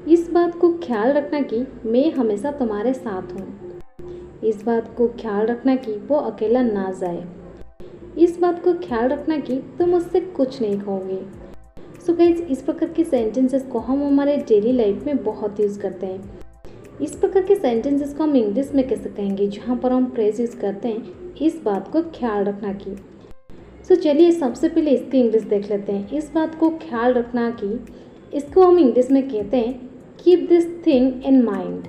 इस बात को ख्याल रखना कि मैं हमेशा तुम्हारे साथ हूँ। इस बात को ख्याल रखना कि वो अकेला ना जाए। इस बात को ख्याल रखना कि तुम उससे कुछ नहीं खोगे। सो गाइज, इस प्रकार के सेंटेंसेस को हम हमारे डेली लाइफ में बहुत यूज़ करते हैं। इस प्रकार के सेंटेंसेस को हम इंग्लिश में कैसे कहेंगे, जहाँ पर हम फ्रेज यूज़ करते हैं इस बात को ख्याल रखना की। सो चलिए सबसे पहले इसकी इंग्लिश देख लेते हैं। इस बात को ख्याल रखना की, इसको हम इंग्लिश में कहते हैं keep this thing in mind.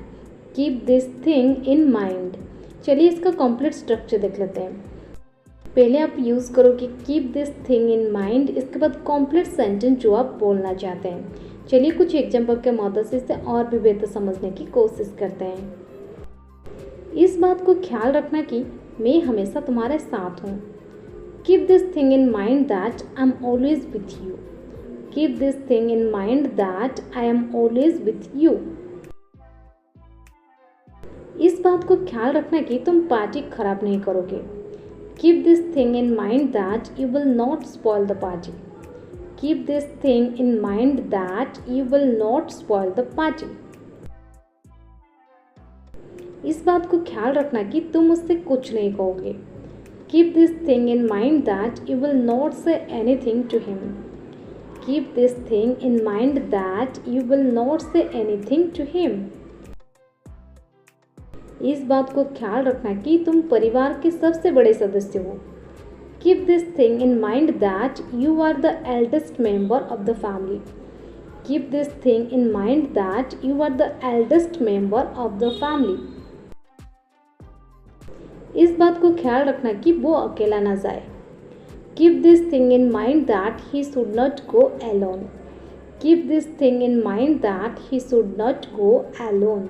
Keep this thing in mind. चलिए इसका कंप्लीट स्ट्रक्चर देख लेते हैं। पहले आप यूज़ करो कि keep this thing in mind, इसके बाद कंप्लीट सेंटेंस जो आप बोलना चाहते हैं। चलिए कुछ एग्जाम्पल के मदद से इसे और भी बेहतर समझने की कोशिश करते हैं। इस बात को ख्याल रखना कि मैं हमेशा तुम्हारे साथ हूँ। Keep this thing in mind that I am always with you. Keep this thing in mind that I am always with you. इस बात को ख्याल रखना कि तुम पार्टी खराब नहीं करोगे। Keep this thing in mind that you will not spoil the party. Keep this thing in mind that you will not spoil the party. इस बात को ख्याल रखना कि तुम उससे कुछ नहीं कहोगे। Keep this thing in mind that you will not say anything to him. Keep this thing in mind that you will not say anything to him. इस बात को ख्याल रखना कि तुम परिवार के सबसे बड़े सदस्य हो। Keep this thing in mind that you are the eldest member of the family. Keep this thing in mind that you are the eldest member of the family. इस बात को ख्याल रखना कि वो अकेला ना जाए। Keep this thing in mind that he should not go alone. Keep this thing in mind that he should not go Elon.